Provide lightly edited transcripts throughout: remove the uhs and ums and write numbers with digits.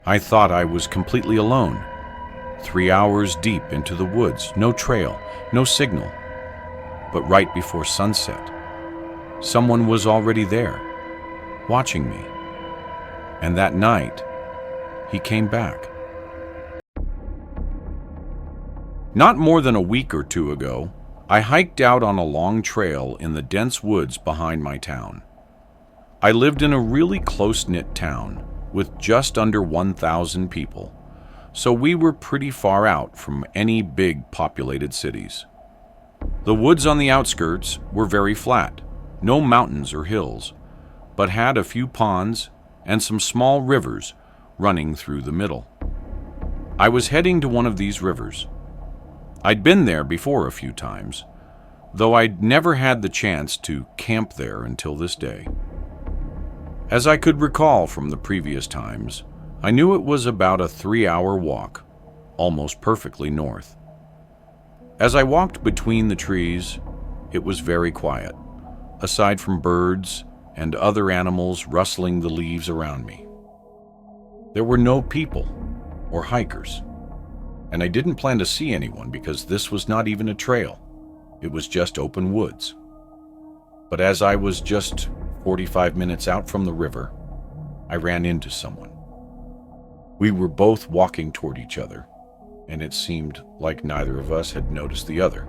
I thought I was completely alone. 3 hours deep into the woods, no trail, no signal. But right before sunset, someone was already there, watching me. And that night, he came back. Not more than a week or two ago, I hiked out on a long trail in the dense woods behind my town. I lived in a really close-knit town with just under 1,000 people, so we were pretty far out from any big populated cities. The woods on the outskirts were very flat, no mountains or hills, but had a few ponds and some small rivers running through the middle. I was heading to one of these rivers. I'd been there before a few times, though I'd never had the chance to camp there until this day. As I could recall from the previous times, I knew it was about a 3-hour walk, almost perfectly north. As I walked between the trees, it was very quiet, aside from birds and other animals rustling the leaves around me. There were no people or hikers, and I didn't plan to see anyone because this was not even a trail. It was just open woods. But as I was just 45 minutes out from the river, I ran into someone. We were both walking toward each other, and it seemed like neither of us had noticed the other,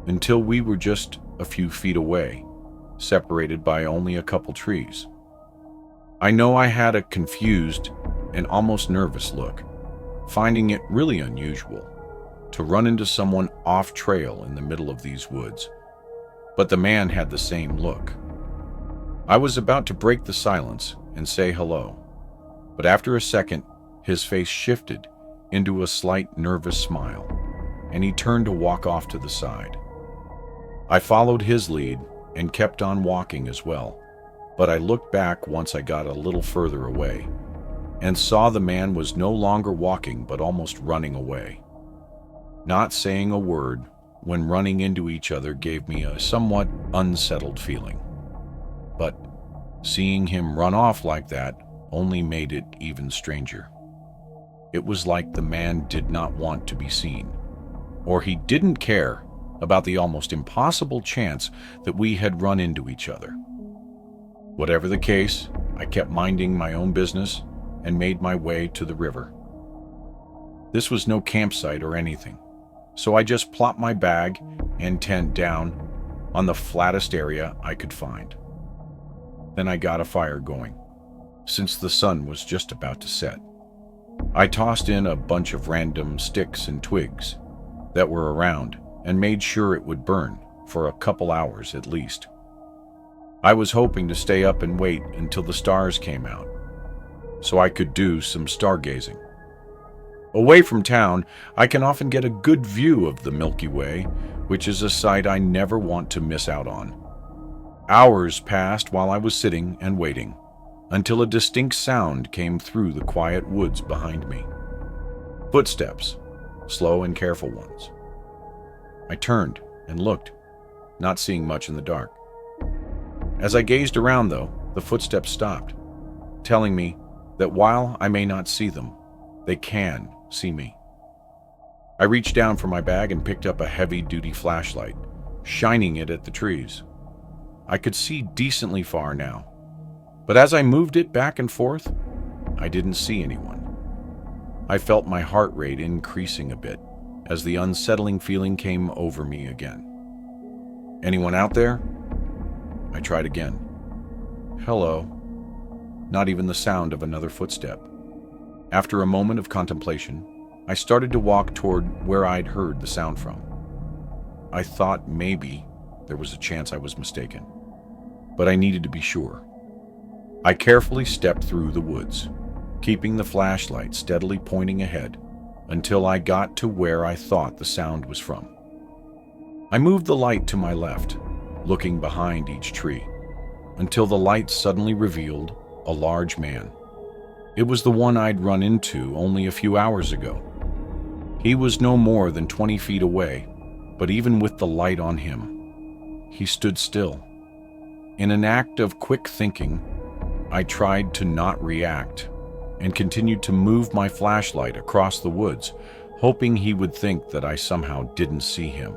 until we were just a few feet away, separated by only a couple trees. I know I had a confused and almost nervous look, finding it really unusual to run into someone off trail in the middle of these woods, but the man had the same look. I was about to break the silence and say hello, but after a second, his face shifted into a slight nervous smile, and he turned to walk off to the side. I followed his lead and kept on walking as well, but I looked back once I got a little further away and saw the man was no longer walking but almost running away. Not saying a word when running into each other gave me a somewhat unsettled feeling, but seeing him run off like that only made it even stranger. It was like the man did not want to be seen, or he didn't care about the almost impossible chance that we had run into each other. Whatever the case, I kept minding my own business and made my way to the river. This was no campsite or anything, so I just plopped my bag and tent down on the flattest area I could find. Then I got a fire going, since the sun was just about to set. I tossed in a bunch of random sticks and twigs that were around and made sure it would burn for a couple hours at least. I was hoping to stay up and wait until the stars came out, so I could do some stargazing. Away from town, I can often get a good view of the Milky Way, which is a sight I never want to miss out on. Hours passed while I was sitting and waiting, until a distinct sound came through the quiet woods behind me. Footsteps, slow and careful ones. I turned and looked, not seeing much in the dark. As I gazed around, though, the footsteps stopped, telling me that while I may not see them, they can see me. I reached down for my bag and picked up a heavy-duty flashlight, shining it at the trees. I could see decently far now, but as I moved it back and forth, I didn't see anyone. I felt my heart rate increasing a bit as the unsettling feeling came over me again. Anyone out there? I tried again. Hello. Not even the sound of another footstep. After a moment of contemplation, I started to walk toward where I'd heard the sound from. I thought maybe there was a chance I was mistaken, but I needed to be sure. I carefully stepped through the woods, keeping the flashlight steadily pointing ahead until I got to where I thought the sound was from. I moved the light to my left, looking behind each tree, until the light suddenly revealed a large man. It was the one I'd run into only a few hours ago. He was no more than 20 feet away, but even with the light on him, he stood still. In an act of quick thinking, I tried to not react, and continued to move my flashlight across the woods, hoping he would think that I somehow didn't see him.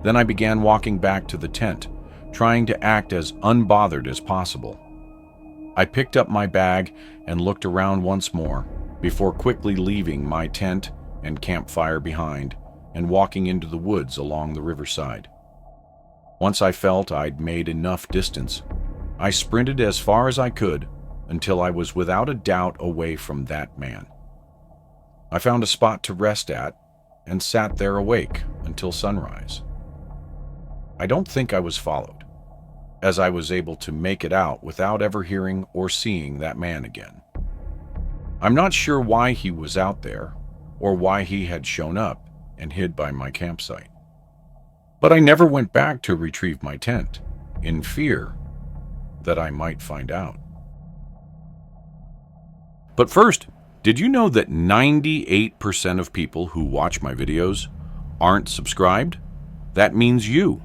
Then I began walking back to the tent, trying to act as unbothered as possible. I picked up my bag and looked around once more before quickly leaving my tent and campfire behind and walking into the woods along the riverside. Once I felt I'd made enough distance, I sprinted as far as I could until I was without a doubt away from that man. I found a spot to rest at and sat there awake until sunrise. I don't think I was followed, as I was able to make it out without ever hearing or seeing that man again. I'm not sure why he was out there or why he had shown up and hid by my campsite. But I never went back to retrieve my tent, in fear that I might find out. But first, did you know that 98% of people who watch my videos aren't subscribed? That means you.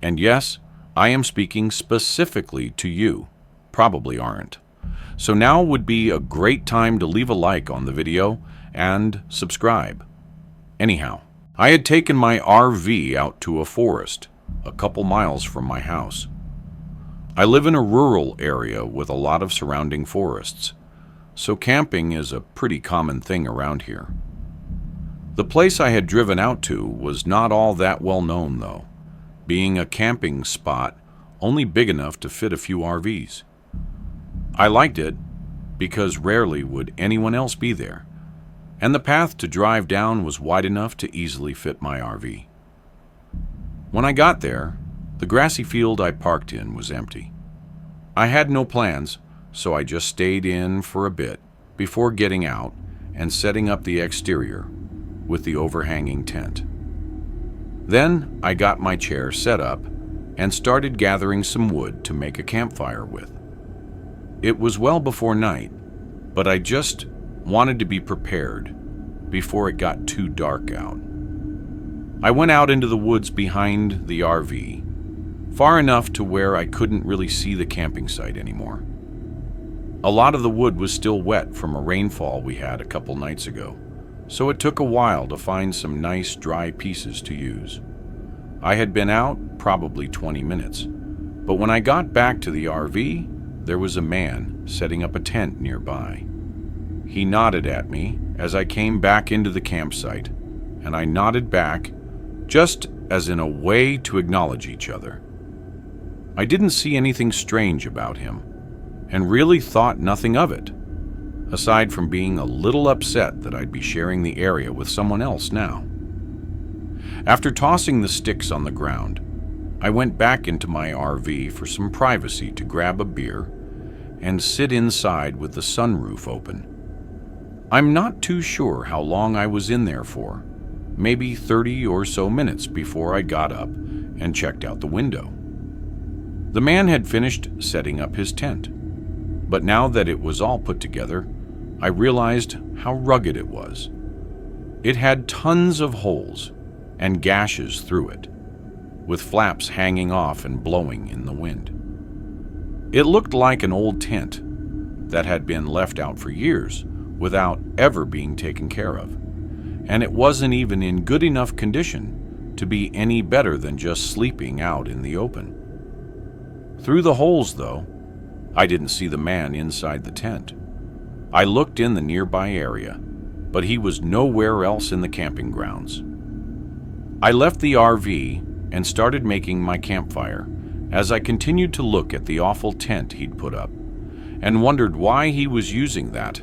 And yes, I am speaking specifically to you. Probably aren't. So now would be a great time to leave a like on the video and subscribe. Anyhow, I had taken my RV out to a forest a couple miles from my house. I live in a rural area with a lot of surrounding forests, so camping is a pretty common thing around here. The place I had driven out to was not all that well known though, being a camping spot only big enough to fit a few RVs. I liked it because rarely would anyone else be there, and the path to drive down was wide enough to easily fit my RV. When I got there, the grassy field I parked in was empty. I had no plans, so I just stayed in for a bit before getting out and setting up the exterior with the overhanging tent. Then I got my chair set up and started gathering some wood to make a campfire with. It was well before night, but I just wanted to be prepared before it got too dark out. I went out into the woods behind the RV, far enough to where I couldn't really see the camping site anymore. A lot of the wood was still wet from a rainfall we had a couple nights ago, so it took a while to find some nice dry pieces to use. I had been out probably 20 minutes, but when I got back to the RV, there was a man setting up a tent nearby. He nodded at me as I came back into the campsite, and I nodded back just as in a way to acknowledge each other. I didn't see anything strange about him, and really thought nothing of it, aside from being a little upset that I'd be sharing the area with someone else now. After tossing the sticks on the ground, I went back into my RV for some privacy to grab a beer and sit inside with the sunroof open. I'm not too sure how long I was in there for, maybe 30 or so minutes before I got up and checked out the window. The man had finished setting up his tent, but now that it was all put together, I realized how rugged it was. It had tons of holes and gashes through it, with flaps hanging off and blowing in the wind. It looked like an old tent that had been left out for years without ever being taken care of, and it wasn't even in good enough condition to be any better than just sleeping out in the open. Through the holes, though, I didn't see the man inside the tent. I looked in the nearby area, but he was nowhere else in the camping grounds. I left the RV and started making my campfire as I continued to look at the awful tent he'd put up and wondered why he was using that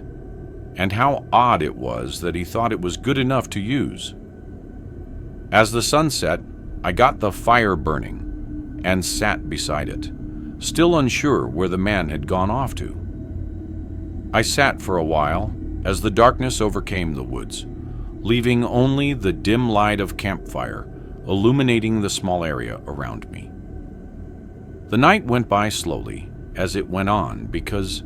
and how odd it was that he thought it was good enough to use. As the sun set, I got the fire burning and sat beside it, still unsure where the man had gone off to. I sat for a while as the darkness overcame the woods, leaving only the dim light of campfire illuminating the small area around me. The night went by slowly as it went on because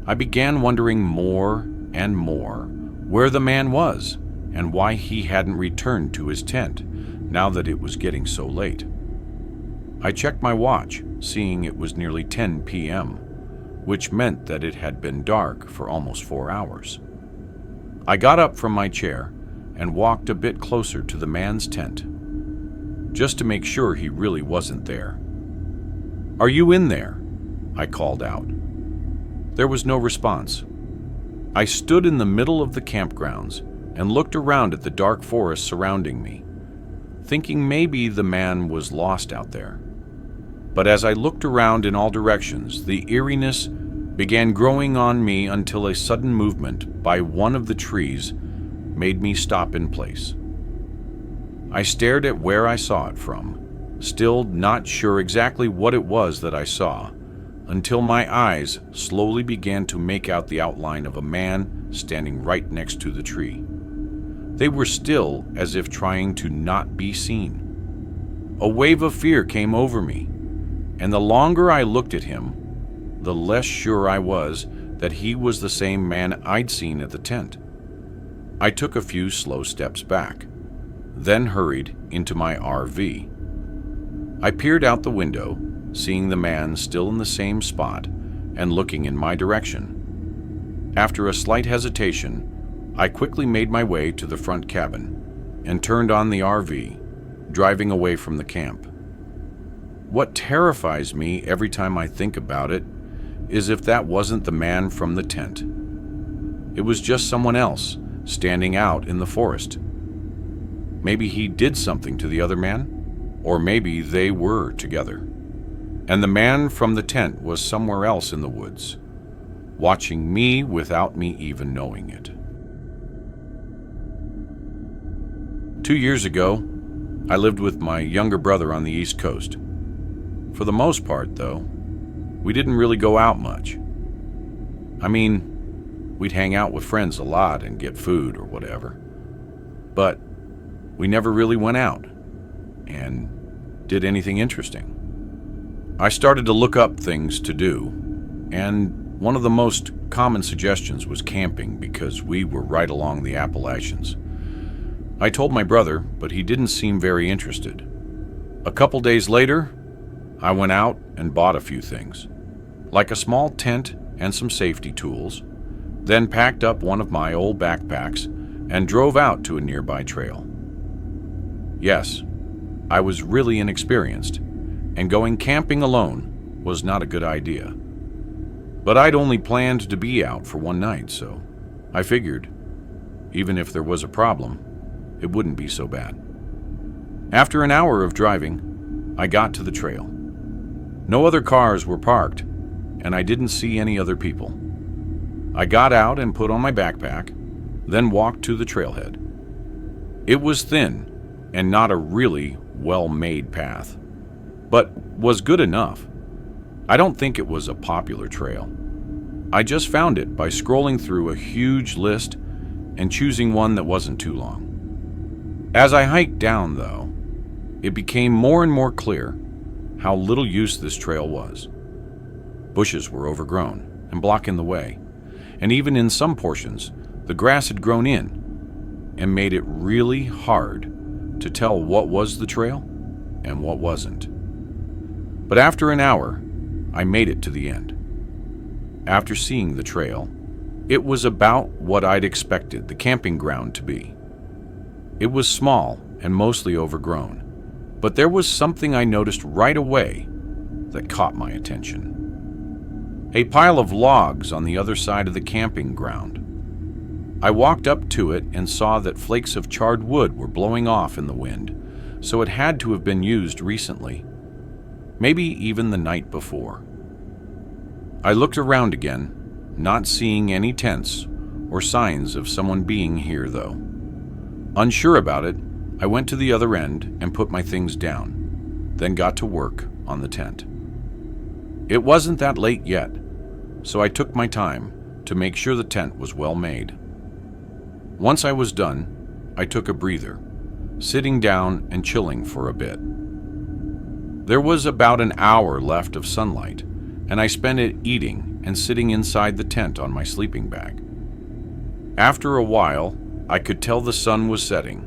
I began wondering more and more where the man was and why he hadn't returned to his tent now that it was getting so late. I checked my watch, seeing it was nearly 10 p.m., which meant that it had been dark for almost 4 hours. I got up from my chair and walked a bit closer to the man's tent, just to make sure he really wasn't there. "Are you in there?" I called out. There was no response. I stood in the middle of the campgrounds and looked around at the dark forest surrounding me, thinking maybe the man was lost out there. But as I looked around in all directions, the eeriness began growing on me until a sudden movement by one of the trees made me stop in place. I stared at where I saw it from, still not sure exactly what it was that I saw, until my eyes slowly began to make out the outline of a man standing right next to the tree. They were still as if trying to not be seen. A wave of fear came over me, and the longer I looked at him, the less sure I was that he was the same man I'd seen at the tent. I took a few slow steps back, then hurried into my RV. I peered out the window, seeing the man still in the same spot and looking in my direction. After a slight hesitation, I quickly made my way to the front cabin and turned on the RV, driving away from the camp. What terrifies me every time I think about it is if that wasn't the man from the tent. It was just someone else standing out in the forest. Maybe he did something to the other man, or maybe they were together. And the man from the tent was somewhere else in the woods, watching me without me even knowing it. 2 years ago, I lived with my younger brother on the East Coast. For the most part, though, we didn't really go out much. I mean, we'd hang out with friends a lot and get food or whatever. But we never really went out and did anything interesting. I started to look up things to do, and one of the most common suggestions was camping because we were right along the Appalachians. I told my brother, but he didn't seem very interested. A couple days later, I went out and bought a few things, like a small tent and some safety tools, then packed up one of my old backpacks and drove out to a nearby trail. Yes, I was really inexperienced, and going camping alone was not a good idea. But I'd only planned to be out for one night, so I figured, even if there was a problem, it wouldn't be so bad. After an hour of driving, I got to the trail. No other cars were parked, and I didn't see any other people. I got out and put on my backpack, then walked to the trailhead. It was thin and not a really well-made path, but was good enough. I don't think it was a popular trail. I just found it by scrolling through a huge list and choosing one that wasn't too long. As I hiked down, though, it became more and more clear how little use this trail was. Bushes were overgrown and blocking the way, and even in some portions, the grass had grown in and made it really hard to tell what was the trail and what wasn't. But after an hour, I made it to the end. After seeing the trail, it was about what I'd expected the camping ground to be. It was small and mostly overgrown, but there was something I noticed right away that caught my attention. A pile of logs on the other side of the camping ground. I walked up to it and saw that flakes of charred wood were blowing off in the wind, so it had to have been used recently, maybe even the night before. I looked around again, not seeing any tents or signs of someone being here, though. Unsure about it, I went to the other end and put my things down, then got to work on the tent. It wasn't that late yet, so I took my time to make sure the tent was well made. Once I was done, I took a breather, sitting down and chilling for a bit. There was about an hour left of sunlight, and I spent it eating and sitting inside the tent on my sleeping bag. After a while, I could tell the sun was setting,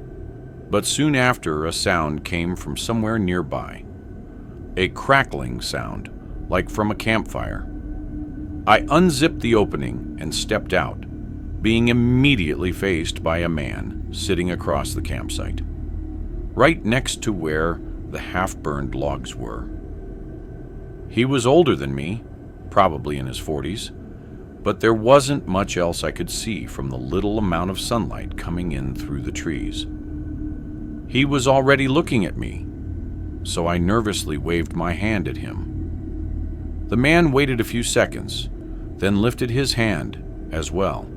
but soon after a sound came from somewhere nearby. A crackling sound, like from a campfire. I unzipped the opening and stepped out, being immediately faced by a man sitting across the campsite, right next to where the half-burned logs were. He was older than me, probably in his 40s, but there wasn't much else I could see from the little amount of sunlight coming in through the trees. He was already looking at me, so I nervously waved my hand at him. The man waited a few seconds, then lifted his hand as well.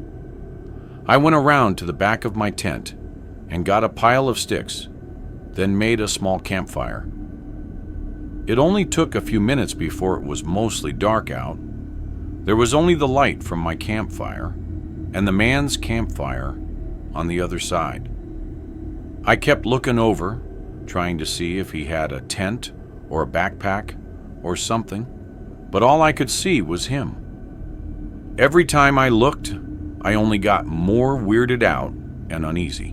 I went around to the back of my tent and got a pile of sticks, then made a small campfire. It only took a few minutes before it was mostly dark out. There was only the light from my campfire and the man's campfire on the other side. I kept looking over, trying to see if he had a tent or a backpack or something, but all I could see was him. Every time I looked, I only got more weirded out and uneasy.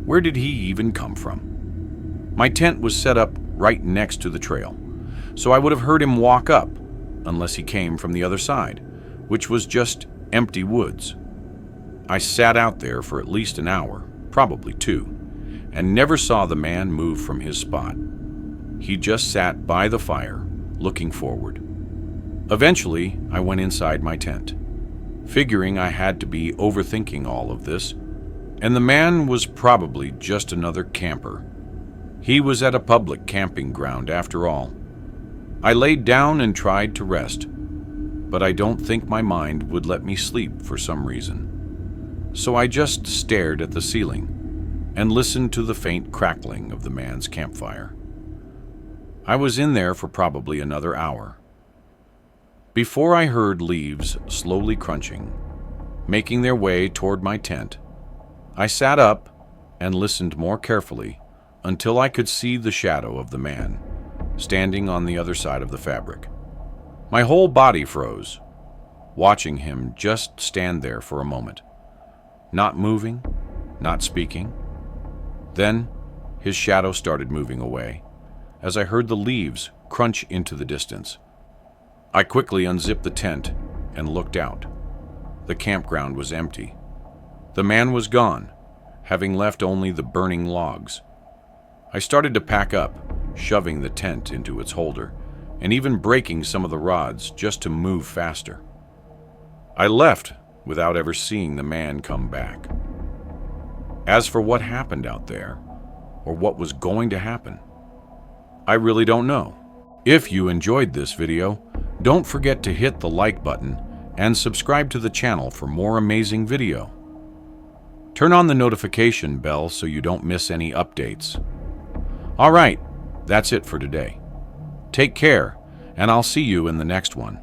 Where did he even come from? My tent was set up right next to the trail, so I would have heard him walk up unless he came from the other side, which was just empty woods. I sat out there for at least an hour, probably 2, and never saw the man move from his spot. He just sat by the fire, looking forward. Eventually, I went inside my tent, figuring I had to be overthinking all of this, and the man was probably just another camper. He was at a public camping ground after all. I laid down and tried to rest, but I don't think my mind would let me sleep for some reason. So I just stared at the ceiling and listened to the faint crackling of the man's campfire. I was in there for probably another hour, before I heard leaves slowly crunching, making their way toward my tent. I sat up and listened more carefully until I could see the shadow of the man standing on the other side of the fabric. My whole body froze, watching him just stand there for a moment, not moving, not speaking. Then his shadow started moving away as I heard the leaves crunch into the distance. I quickly unzipped the tent and looked out. The campground was empty. The man was gone, having left only the burning logs. I started to pack up, shoving the tent into its holder, and even breaking some of the rods just to move faster. I left without ever seeing the man come back. As for what happened out there, or what was going to happen, I really don't know. If you enjoyed this video, don't forget to hit the like button and subscribe to the channel for more amazing video. Turn on the notification bell so you don't miss any updates. All right, that's it for today. Take care, and I'll see you in the next one.